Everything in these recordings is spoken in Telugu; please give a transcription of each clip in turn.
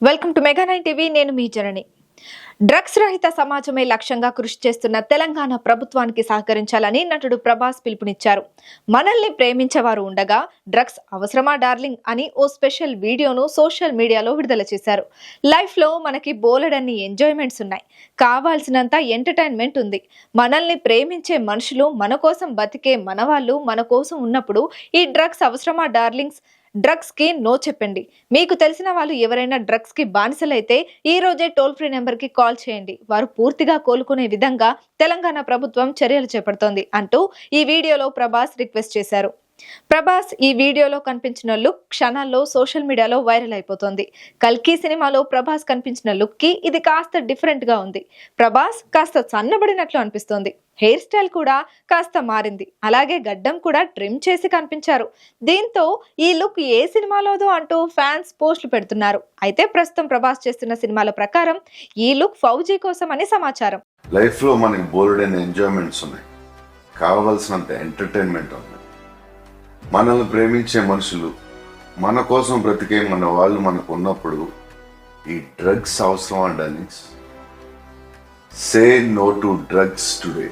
Welcome to mega 9 TV. నేను మీ జనని. డ్రగ్స్ రహిత సమాజమే లక్ష్యంగా కృషి చేస్తున్న తెలంగాణ ప్రభుత్వానికి సహకరించాలని నటుడు ప్రభాస్ పిలుపునిచ్చారు. మనల్ని ప్రేమించేవారు ఉండగా డ్రగ్స్ అవసరమా డార్లింగ్ అని ఓ స్పెషల్ వీడియోను సోషల్ మీడియాలో విడుదల చేశారు. లైఫ్ లో మనకి బోలెడన్ని ఎంజాయ్మెంట్స్ ఉన్నాయి, కావాల్సినంత ఎంటర్టైన్మెంట్ ఉంది. మనల్ని ప్రేమించే మనుషులు, మన కోసం బతికే మనవాళ్ళు మన కోసం ఉన్నప్పుడు ఈ డ్రగ్స్ అవసరమా డార్లింగ్స్? డ్రగ్స్ కి నో చెప్పండి. మీకు తెలిసిన వాళ్ళు ఎవరైనా డ్రగ్స్ కి బానిసలైతే ఈ రోజే టోల్ ఫ్రీ నెంబర్ కి కాల్ చేయండి. వారు పూర్తిగా కోలుకునే విధంగా తెలంగాణ ప్రభుత్వం చర్యలు చేపడుతోంది అంటూ ఈ వీడియోలో ప్రభాస్ రిక్వెస్ట్ చేశారు. ప్రభాస్ ఈ వీడియోలో కనిపించిన లుక్ క్షణాల్లో సోషల్ మీడియాలో వైరల్ అయిపోతోంది. కల్కి సినిమాలో ప్రభాస్ కనిపించిన లుక్ కి ఇది కాస్త డిఫరెంట్ గా ఉంది. ప్రభాస్ కాస్త సన్నబడినట్లు అనిపిస్తోంది. హెయిర్ స్టైల్ కూడా కాస్త మారింది. అలాగే గడ్డం కూడా ట్రిమ్ చేసి కనిపించారు. దీంతో ఈ లుక్ ఏ సినిమాలోదో అంటూ ఫ్యాన్స్ పోస్టులు పెడుతున్నారు. అయితే ప్రస్తుతం ప్రభాస్ చేస్తున్న సినిమాల ప్రకారం ఈ లుక్ ఫౌజీ కోసం అని సమాచారం. లైఫ్ లో మనకి బోల్డెన్ ఎంజాయ్మెంట్స్ ఉన్నాయి, కావాల్సినంత ఎంటర్టైన్మెంట్ ఉంది. మనల్ని ప్రేమించే మనుషులు, మన కోసం బ్రతికే మన వాళ్ళు మనకు ఉన్నప్పుడు ఈ డ్రగ్స్ అవసరం అండి. Say no to drugs today.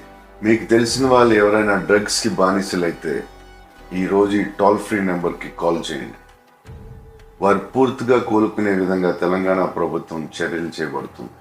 మీకు తెలిసిన వాళ్ళు ఎవరైనా డ్రగ్స్కి బానిసలైతే ఈరోజు ఈ టోల్ ఫ్రీ నెంబర్కి కాల్ చేయండి. వారు పూర్తిగా కోలుకునే విధంగా తెలంగాణ ప్రభుత్వం చర్యలు చేపడుతుంది.